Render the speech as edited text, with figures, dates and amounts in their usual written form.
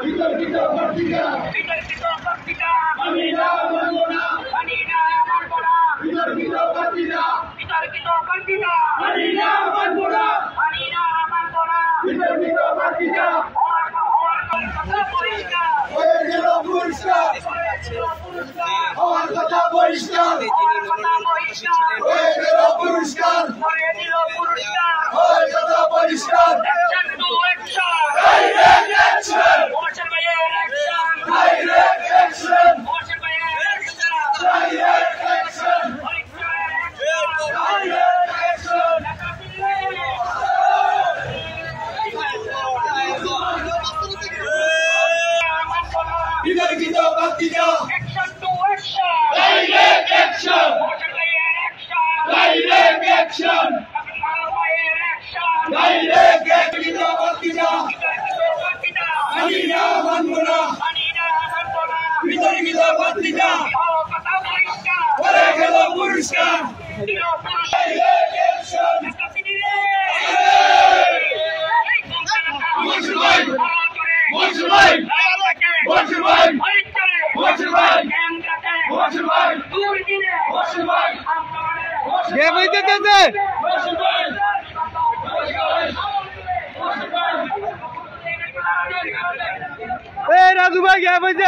বিতর্কিত পত্রিকা মানি না মানব না বিতর্কিত পত্রিকা মানি না মানব না বিতর্কিত পত্রিকা হয়ে গেল পুরস্কার হওয়ার কথা পরিষ্কার হয়ে গেল পুরস্কার হওয়ার কথা পরিষ্কার বিতর্কিত পত্রিকা direct action direct action direct বিতর্কিত পত্রিকা মানি না মানব না বিতর্কিত পত্রিকা হয়ে গেল পুরস্কার ডাইরেক্ট অ্যাকশন राजू भाई क्या बजे